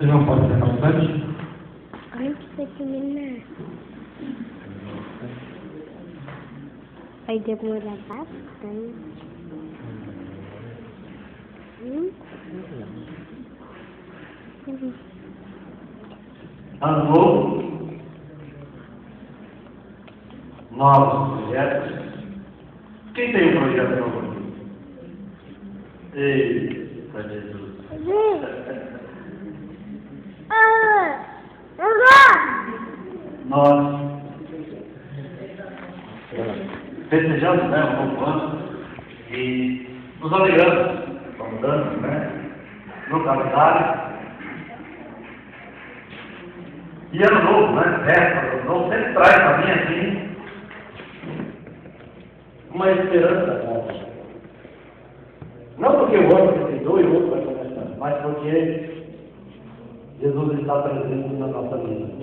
Você não pode ser bastante? Antes de terminar. Vai demorar bastante. Ano novo, novos projetos. Quem tem um projeto novo? Eita, Jesus. Nós festejamos, né, um novo ano e nos alegramos, estamos dando, né, no calendário. E ano novo, né, festa, ano novo, sempre traz para mim, assim, uma esperança nova. Não porque o ano terminou e o outro vai começar, mas porque Jesus está presente na nossa vida.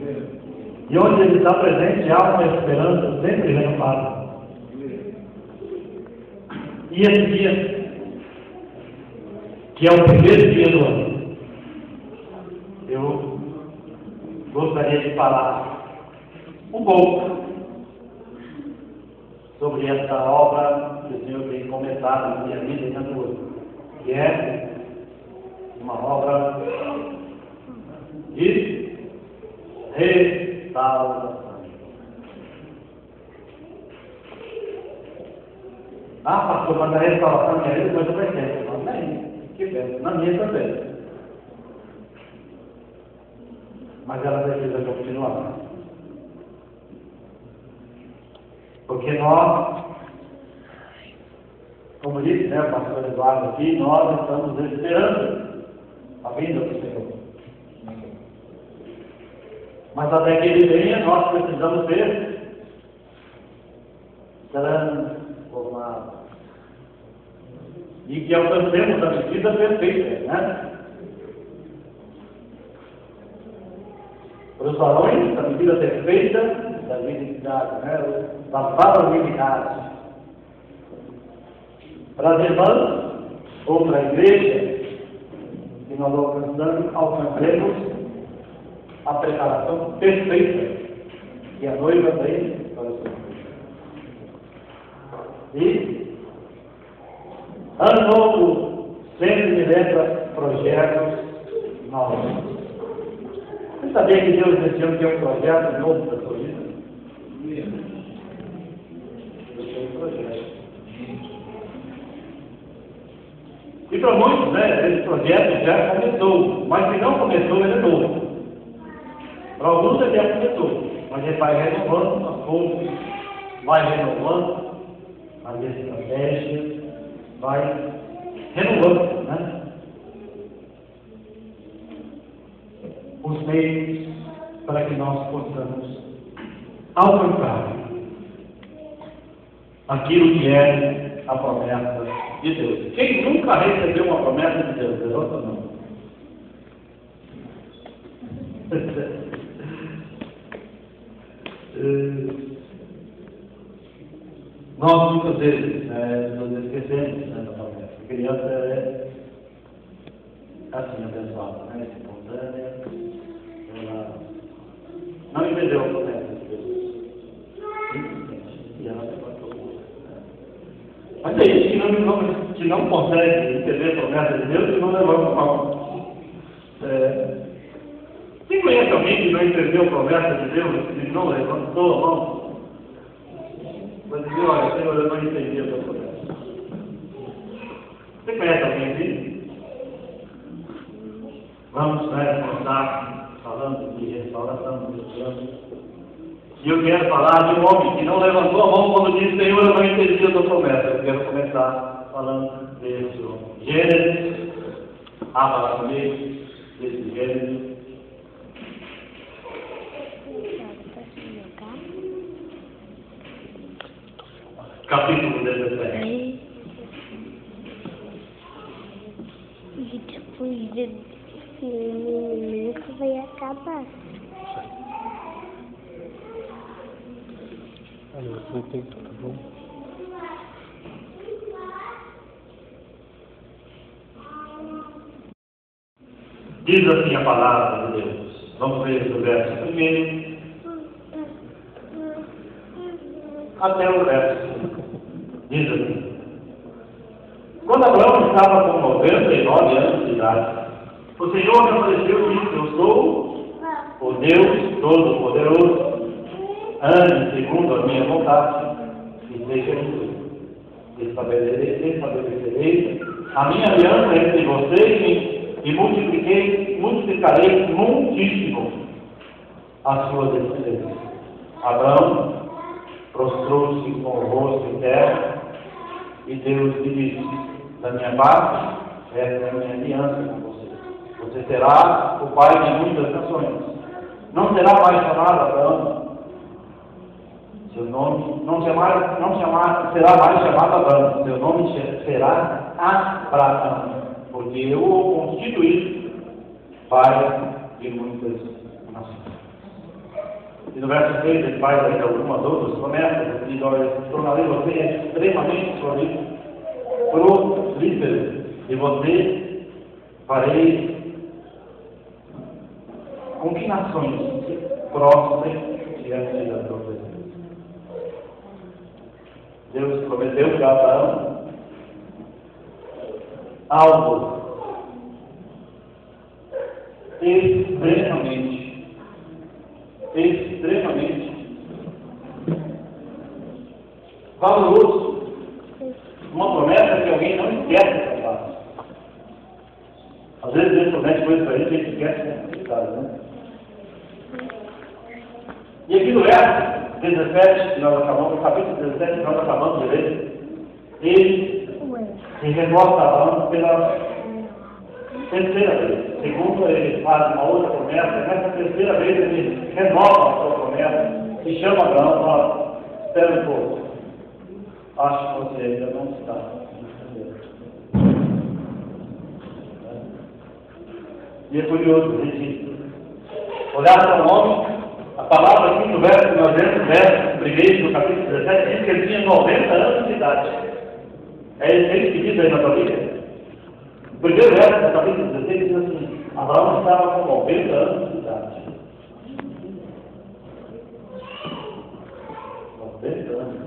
E onde Ele está presente, há uma esperança sempre renovada. E esse dia, que é o primeiro dia do ano, eu gostaria de falar um pouco sobre essa obra que o Senhor tem começado na minha vida e na tua, que é uma obra de restauração. Ah, pastor, mas a restauração na minha vida foi super tempo. Não, nem, que bem, na minha também. Mas ela precisa continuar. Porque nós, como disse, né, o pastor Eduardo aqui, nós estamos esperando a vinda do Senhor. Mas até que Ele venha, nós precisamos ser transformados. E que alcancemos a medida perfeita, né? Para os varões, a medida perfeita da dignidade, né? Da varonilidade. Para as irmãs, ou para a igreja, que nós alcancemos a preparação perfeita, que a noiva tem para o Senhor. E, ano novo, sempre me lembra projetos novos. Você sabia que Deus nesse ano tem um projeto novo para a sua vida? Deus tem um projeto. E para muitos, né, esse projeto já começou, mas se não começou, ele é novo. Para alguns ele já começou, mas ele vai renovando as coisas, vai renovando as estratégias, vai renovando, né? Os meios para que nós possamos alcançar aquilo que é a promessa de Deus. Quem nunca recebeu uma promessa de Deus? Levanta a mão. Nós muitas vezes nos esquecemos dessa promessa. A criança é assim, abençoada, né? Espontânea. Ela não entendeu a promessa de Deus. E ela se passou. Mas tem gente que não consegue entender a promessa de Deus e não levanta a mão. Quem conhece alguém que não entendeu a promessa de Deus e não levantou a mão? Vai dizer, olha, Senhor, eu não entendi a tua promessa. Você conhece alguém assim? Vamos começar falando de restauração dos planos. E eu quero falar de um homem que não levantou a mão quando disse, Senhor, eu não entendi a tua promessa. Eu quero começar falando desse homem. Gênesis, abra lá comigo, desse Gênesis. Capítulo 17. E depois de nunca vai acabar. Você tem tudo bom? Diz assim a palavra de Deus. Vamos ver o verso primeiro até o verso 5. Diz assim: quando Abraão estava com 99 anos de idade, o Senhor me apareceu e disse: eu sou o Deus Todo-Poderoso. Ande segundo a minha vontade e seja justo. Estabelecerei a minha aliança entre vocês e multiplicarei muitíssimo a sua descendência. Abraão prostrou-se com o rosto em terra e Deus lhe disse: da minha parte, essa é a minha aliança com você. Você será o pai de muitas nações. Não será mais chamado Abraão. Seu nome será mais chamado Abraão. Seu nome será Abraão, porque eu o constituí pai de muitas nações. E no verso 6 ele faz ainda algumas outras promessas. Ele diz: olha, tornarei você extremamente prolífero, e você farei com que nações prosperem diante da tua presença. Deus prometeu para Abraão algo extremamente valoroso. Uma promessa que alguém não esquece de falar. Às vezes Deus promete coisas para a gente esquece de acreditar, né? E aqui no verso 17, que nós acabamos, no capítulo 17, que nós acabamos de ler, ele se renova Abraão pela terceira vez. Segundo, ele faz uma outra promessa, e nessa terceira vez ele renova a sua promessa e chama Abraão para: espera um pouco, acho que você ainda não está entendendo. E é curioso a gente olhar para o homem. A palavra aqui no verso que nós lemos, verso primeiro do capítulo 17, diz que ele tinha 90 anos de idade. É esse que diz aí na tua Bíblia? O primeiro verso do capítulo 16 diz assim: Abraão estava com 90 anos de idade. 90 anos.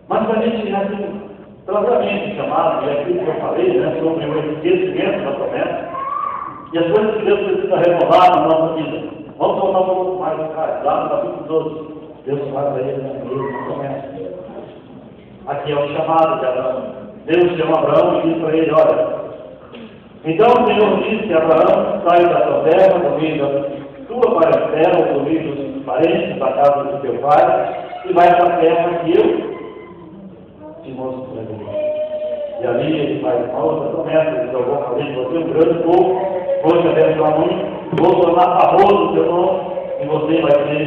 Mas para a gente, assim, propriamente chamado, e aquilo que eu falei, né, sobre o esquecimento da promessa, e as coisas que Deus precisa renovar na nossa vida. Vamos voltar um pouco mais atrás, lá no capítulo 12. Deus fala para ele na promessa. Aqui é o chamado de Abraão. Deus chama Abraão e diz para ele: olha, então o Senhor disse a Abraão: sai da tua terra, do meio da tua parentela, do meio dos parentes, da casa do teu pai, e vai para a terra que eu te mostrarei. E ali ele faz uma outra promessa: ele diz: eu vou fazer de você um grande povo, vou te abençoar muito, vou tornar famoso o teu nome, e você vai ter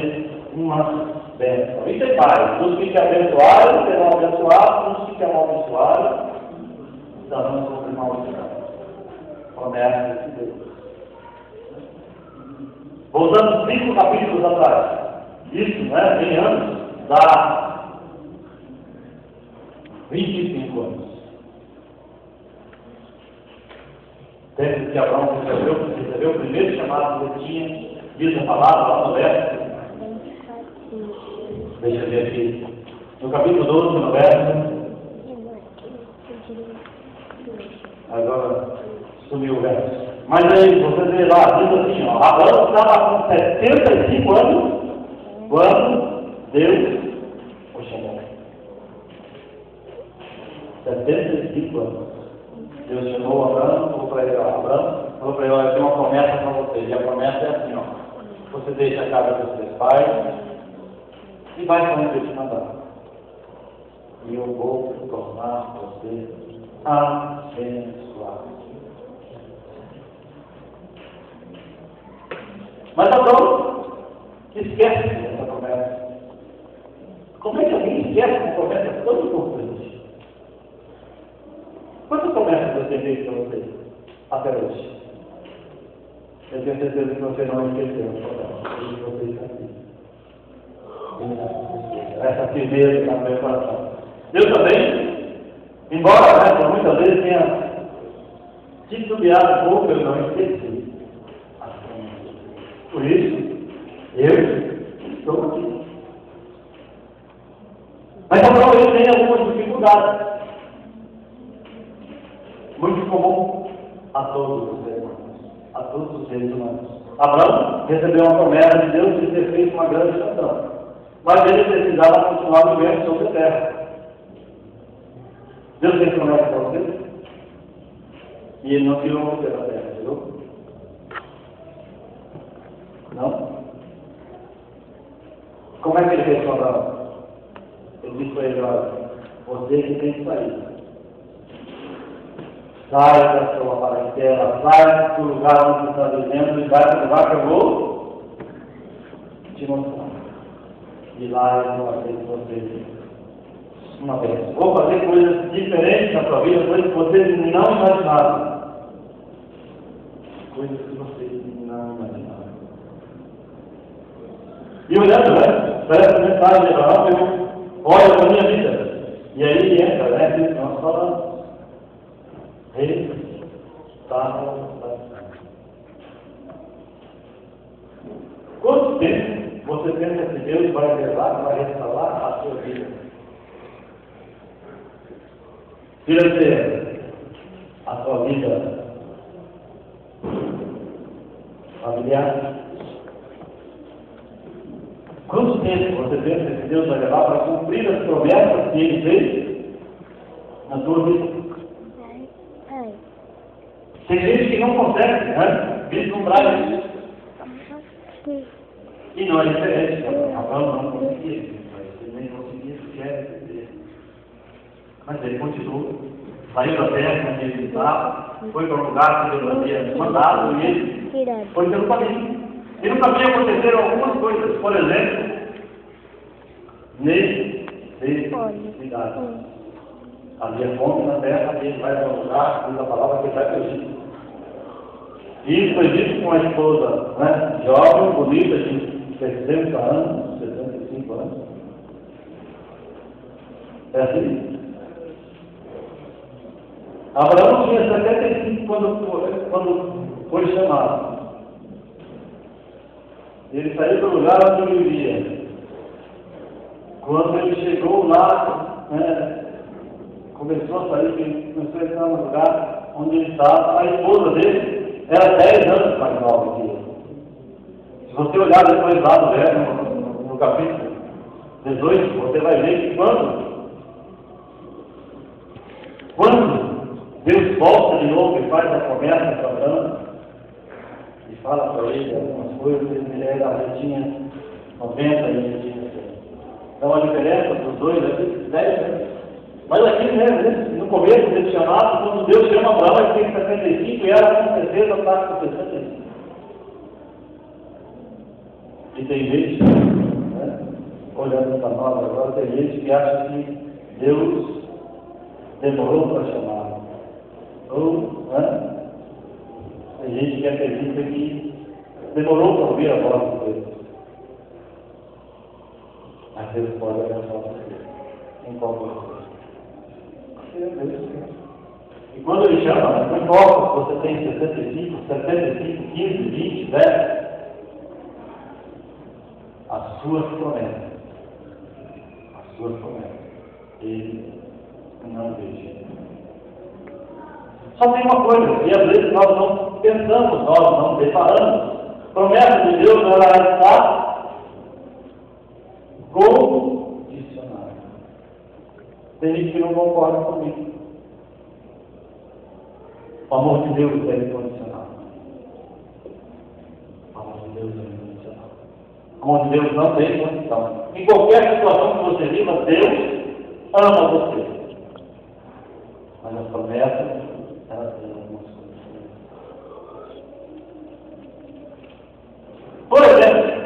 uma bênção. Isso é pai. Os que te abençoarem serão abençoados, os que te amaldiçoarem serão sobre maldição. Promessa de Deus. Voltando 5 capítulos atrás, isso, né, tem anos, dá 25 anos. Desde que Abraão recebeu o primeiro chamado que ele tinha, diz a palavra lá no verso. Deixa eu ver aqui. No capítulo 12, no verso. Agora sumiu o verso. Mas aí, você vê lá, diz assim: ó, Abraão estava com 75 anos quando Deus o chamou. 75 anos. Deus chamou Abraão, falou para ele: falou para ele: olha, eu tenho uma promessa para você. E a promessa é assim: ó, você deixa a casa dos seus pais e vai para onde eu te mandar. E eu vou tornar você abençoado. Mas Abraão esquece dessa promessa. Como é que alguém esquece uma promessa tão importante? Quantas promessas você fez para você até hoje? Eu tenho certeza que você não esqueceu a você está aqui. Essa firmeza está no meu coração. Deus também Embora, né, muitas vezes tenha titubeado um pouco, eu não esqueci. Por isso, eu estou aqui. Mas Abraão ele tem algumas dificuldades. Muito comum a todos os seres humanos. A todos os seres humanos. Abraão recebeu uma promessa de Deus de ter feito uma grande nação. Mas ele precisava continuar vivendo sobre a terra. Deus tem promessa para você? E ele não tirou você da terra, tirou? Não? Como é que ele fez com Abraão? Ele disse para ele, olha, você que tem que sair. Sai da sua parentela, sai do lugar onde você está vivendo e vai para o lugar que eu vou te mostrar. E lá eu vou fazer com você uma vez. Vou fazer coisas diferentes na sua vida, coisas que você não imaginava. Coisas que você não imaginava. E olhando, né, para essa mensagem de Abraão, eu olho para a minha vida. E aí entra, né, que nós falamos. Quanto tempo você pensa que Deus vai levar para restaurar a sua vida? Financeira, a sua vida familiar. Quanto tempo você pensa que Deus vai levar para cumprir as promessas que Ele fez na sua vida? Tem gente que não consegue, né? Vislumbrar isso. E não é diferente. Abraão não conseguia, mas ele nem conseguia sequer dizer. Mas ele continuou. Saiu da terra onde ele estava, foi para um lugar que Deus havia mandado e ele foi pelo caminho. E no caminho aconteceram algumas coisas. Por exemplo, necessidade. Havia fome na terra e ele vai para um lugar, diz a palavra que ele vai para o Egito. E isso foi dito com a esposa, né, jovem, bonita, de 60 anos, 65 anos. É assim. Abraão tinha 75 quando foi chamado. Ele saiu do lugar onde ele vivia. Quando ele chegou lá, né, começou a sair, começou a entrar no lugar onde ele estava, a esposa dele era 10 anos mais nova que ele. Se você olhar depois lá no verso, no capítulo 18, você vai ver que quando Deus volta de novo e faz a promessa para Abraão e fala para ele algumas coisas, ele já tinha 90 e ele tinha 100. Então a diferença dos dois é 10 anos. Mas aqui, né, no começo desse chamado, quando Deus chama Abraão, ele tem 75 e ela com certeza está com 65. E tem gente, né, olhando para nós agora, tem gente que acha que Deus demorou para chamar. Ou, né, tem gente que acredita que demorou para ouvir a voz de Deus. Mas Deus pode abençoar você em qualquer coisa. E quando ele chama, não importa se você tem 65, 75, 15, 20, 10, as suas promessas, ele não deixa. Só tem uma coisa, e às vezes nós não pensamos, nós não deparamos. Promessa de Deus, ela está condicionada. Tem gente que não concorda comigo. O amor de Deus é incondicional. O amor de Deus é incondicional. O amor de Deus não tem condição. Em qualquer situação que você viva, Deus ama você. Mas as promessas, elas têm algumas condições. Por exemplo,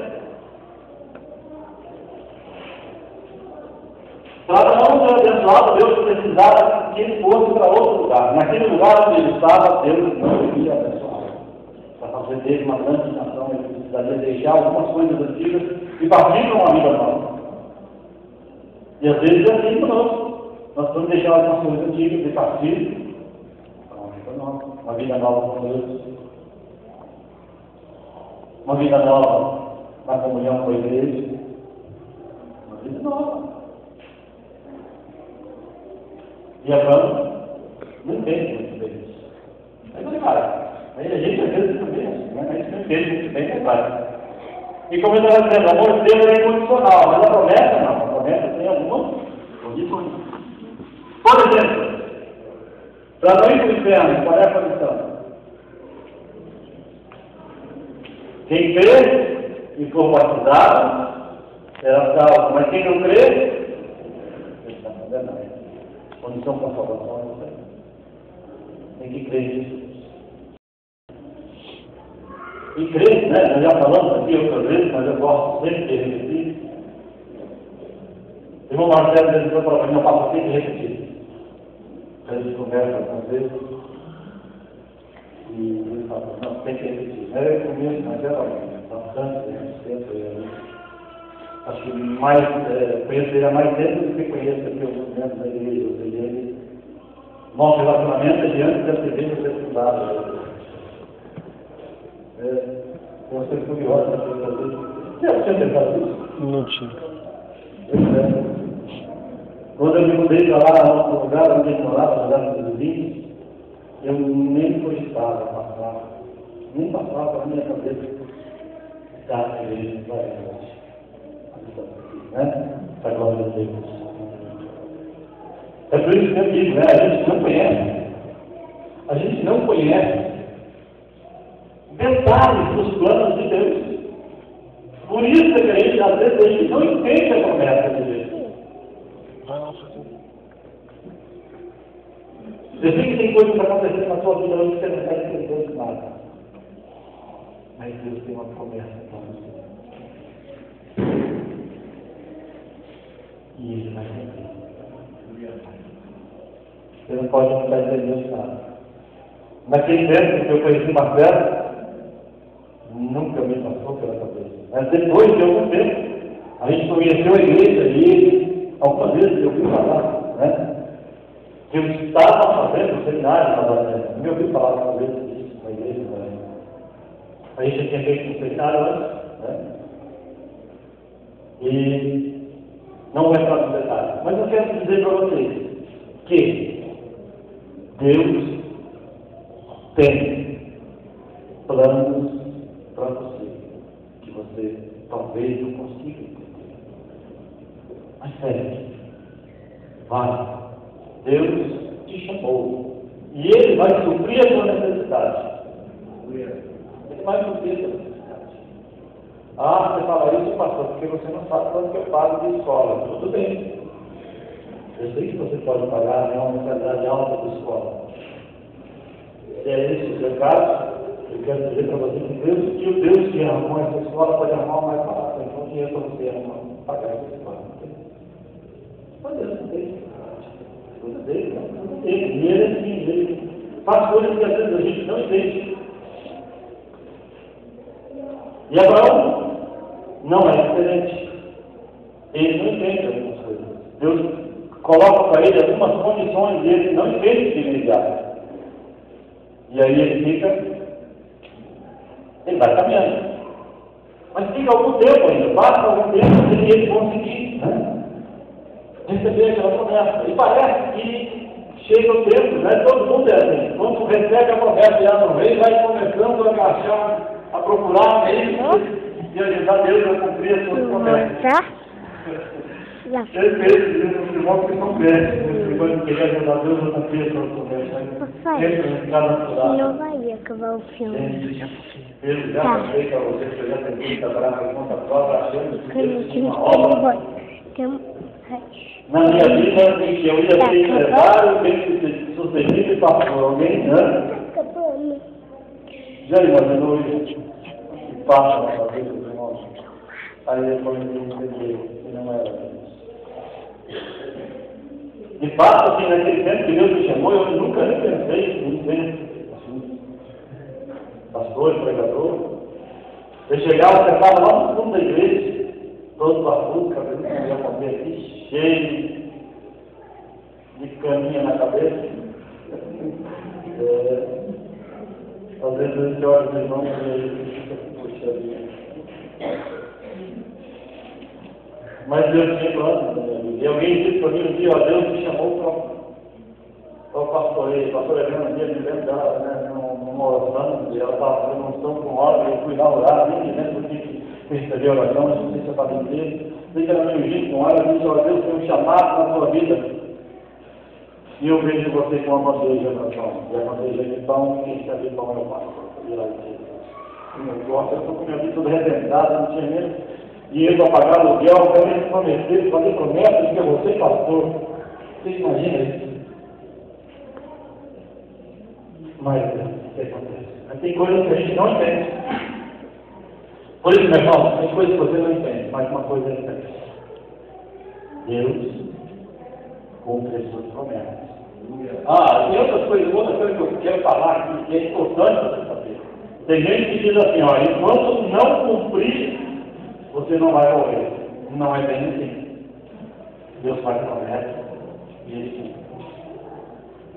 para Abraão ser abençoado, Deus precisava que ele fosse para outro lugar. Naquele lugar onde ele estava, Deus não iria abençoar. Para fazer dele uma grande nação, ele precisaria deixar algumas coisas antigas e partir para uma vida nova. E às vezes é assim conosco. Nós vamos deixar algumas coisas antigas de partir. Uma vida nova com Deus. Uma vida nova na comunhão com a igreja. Uma vida nova. E Abraão não entende muito bem isso. Mas não vai. Aí a gente às vezes também é assim, né? A gente não entende muito bem, não vai. E como eu estava dizendo, o amor de Deus é incondicional, mas a promessa não. A promessa tem algumas condições. Por exemplo, para não ir para o inferno, qual é a condição? Quem crê e for batizado será salvo, mas quem não crê, ele está condenado. Condição para a salvação é isso. Tem que crer em Jesus. E crer, né? Nós já falamos aqui outras vezes, mas eu gosto sempre de repetir. O irmão Marcelo disse para mim, eu passo sempre de repetir. A gente conversa com vocês. E ele fala, não, tem que repetir. Eu começo, mas bastante tempo. Acho que mais, conheço ele há mais tempo do que conheço aqui alguns membros da igreja. Ou seja, ele, nosso relacionamento é diante dessa igreja ter estudado. Eu sei curioso para fazer isso. Você tentado isso? Não tinha. Quando eu me mudei para lá, no lugar onde eu morava, no lugar dos vizinhos, eu nem cogitava passar, nem passava pela minha cabeça da igreja vai né? Para a glória de Deus. É por isso que eu digo, né? A gente não conhece. A gente não conhece detalhes dos planos de Deus. Por isso que a gente, às vezes, a gente não entende a promessa de Deus. Vai lá fazer. Eu sei que tem coisas acontecendo na sua vida hoje que você não vai entender nada. Mas Deus tem uma promessa para você. E Ele vai cumprir. Você não pode ficar entendendo nada. Naquele tempo que eu conheci Marcelo, nunca me passou pela cabeça. Mas depois de algum tempo, a gente conheceu a igreja e algumas vezes eu ouvi falar, né? Que eu estava fazendo um seminário na Bahia. Me ouvi falar uma vez disso na igreja. Né? A gente já tinha feito um seminário antes, né? E não vou entrar nos detalhes. Mas eu quero dizer para vocês que Deus tem planos para você, que você talvez não consiga entender. Mas sério, vai. Deus te chamou. E Ele vai suprir a sua necessidade. Ele vai suprir a sua necessidade. Ah, você fala isso, pastor, porque você não sabe quanto que eu pago de escola. Tudo bem. Eu sei que você pode pagar uma mensalidade alta de escola. Se é esse o seu caso, eu quero dizer para você que o Deus que arrumou essa escola pode arrumar mais barato. Então, dinheiro para você pagar essa escola. Mas Deus não tem. Tudo dele, tudo dele. E ele é assim, ele faz coisas que às vezes a gente não entende. E Abraão não é diferente. Ele não entende algumas coisas. Deus coloca para ele algumas condições e ele não entende de imediato. E aí ele vai caminhando. Mas fica algum tempo ainda, passa algum tempo e ele conseguir, né? Receber aquela promessa. E parece que chega o tempo, né? Todo mundo é assim. Quando recebe a promessa já não vem, vai começando a agachar, a procurar meio e ajudar Deus a cumprir as suas promessas. Os irmãos que são crentes, quando querem ajudar Deus a cumprir as suas promessas. Não vai acabar o filme. Eu já falei para vocês que eu já tentei trabalhar por conta própria, achando que Deus tinha uma obra. obra. Na minha vida, em que eu ia ser empresário, eu tenho que ser sucedido e pastor. Alguém, né? Já imaginou isso? Que passa na sua vida, irmãos? Aí eu comecei a entender que não era isso. De fato, assim, naquele tempo que Deus me chamou, eu nunca nem pensei em ser assim, pastor, pregador. Eu chegava, sentava lá no fundo da igreja, todo barbudo, cabelo que eu ia comer aqui, cheio. de caninha na cabeça. Às vezes a gente olha os irmãos e fica, puxa vida. Mas Deus tinha planos na minha vida. E alguém disse para mim um dia, ó, Deus me chamou para o pastoreio. Pastor Helena, um dia me lembro dela, né, numa oração, e ela estava fazendo uma unção com óleo, e eu fui lá orar, nem me lembro porque que recebi a oração, não sei se eu estava inteiro. Sei que ela me ungiu com óleo, e disse, ó, Deus tem um chamado na sua vida. E eu vejo você com uma bandeja na mão. E a bandeja de pão, quem serve pão é o pastor. E ela disse, eu estou com minha vida toda arrebentada, não tinha mesmo dinheiro para pagar aluguel, eu quero prometer, fazer promessa de que eu vou ser pastor. Você imagina isso? Mas o que acontece? Mas tem coisas que a gente não entende. Por isso, meu irmão, tem coisas que você não entende, mas uma coisa é certa. Deus cumpre as suas promessas. Tem outra coisa que eu quero falar aqui, que é importante você saber. Tem gente que diz assim, ó, enquanto não cumprir, você não vai morrer. Não é bem assim. Deus faz promessa e ele cumpre.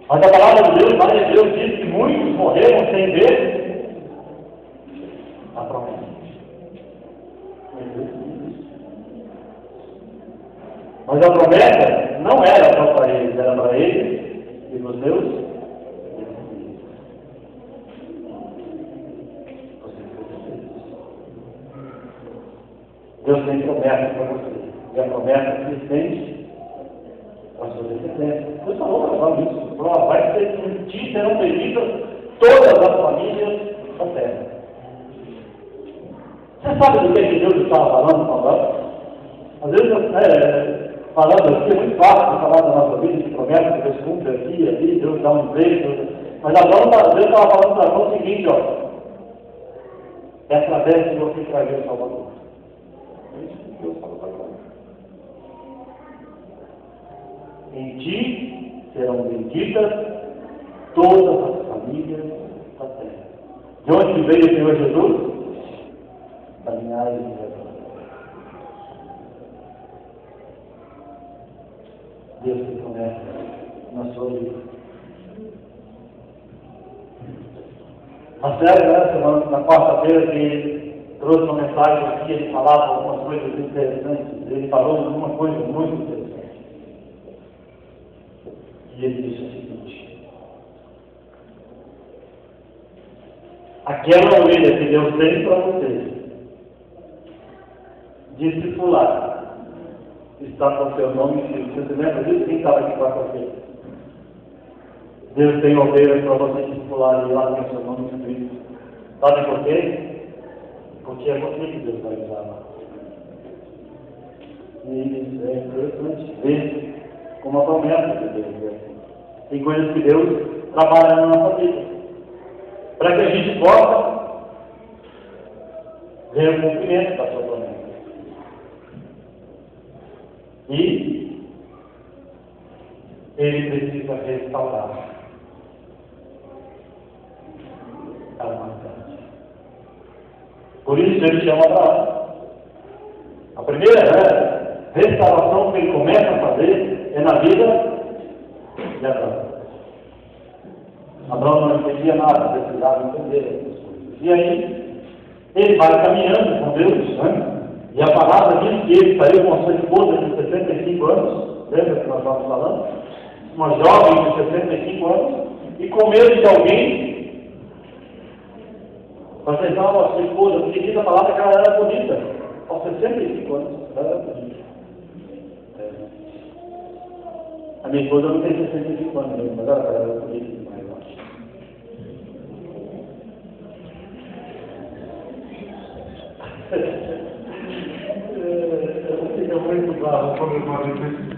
Mas a palavra de Deus diz que muitos morreram sem ver a promessa. Mas a promessa não era só para eles, era para eles e para os seus. Deus tem promessa para você. E a promessa que Ele tem para a sua descendência. Deus falou para nós isso. Falou, vai ser em ti serão benditas todas as famílias da terra. Você sabe do que Deus estava falando com nós? Às vezes, falando aqui, é muito fácil falar da nossa vida, de promessa que Deus cumpre aqui, ali, Deus dá um emprego. Mas agora Deus estava falando para nós o seguinte, ó. É através de você que vai ver o Salvador. É isso que Deus fala para nós. Em ti serão benditas todas as famílias da terra. De onde veio o Senhor Jesus? Da linhagem de Jesus. Deus tem promessa na sua vida. A Sérgio, na quarta-feira, que trouxe uma mensagem aqui, ele falava algumas coisas interessantes. Ele falou de uma coisa muito interessante. E ele disse o seguinte: aquela ovelha que Deus tem para você, discipular, está com o seu nome escrito. Você se lembra disso? Quem estava aqui quarta-feira? Deus tem ovelhas para você discipular e lá tem o seu nome escrito. Sabe por quê? Porque é você que Deus vai usar lá. E é interessante ver como a promessa de Deus é assim. Tem coisas que Deus trabalha na nossa vida, para que a gente possa ver o cumprimento da sua promessa. E ele precisa restaurar a humanidade. Por isso ele chama Abraão. A primeira restauração que ele começa a fazer é na vida de Abraão. Abraão não entendia nada, precisava entender essas coisas. E aí, ele vai caminhando com Deus, né? E a palavra diz que ele saiu com a sua esposa de 65 anos, lembra que nós estávamos falando? Uma jovem de 65 anos, e com medo de alguém, vocês falam a sua esposa, porque diz a palavra que ela era bonita, aos 65 anos, ela era bonita. A minha esposa não tem 65 anos mesmo, mas ela era bonita demais, eu acho. Eu fico muito bravo quando eu falo isso.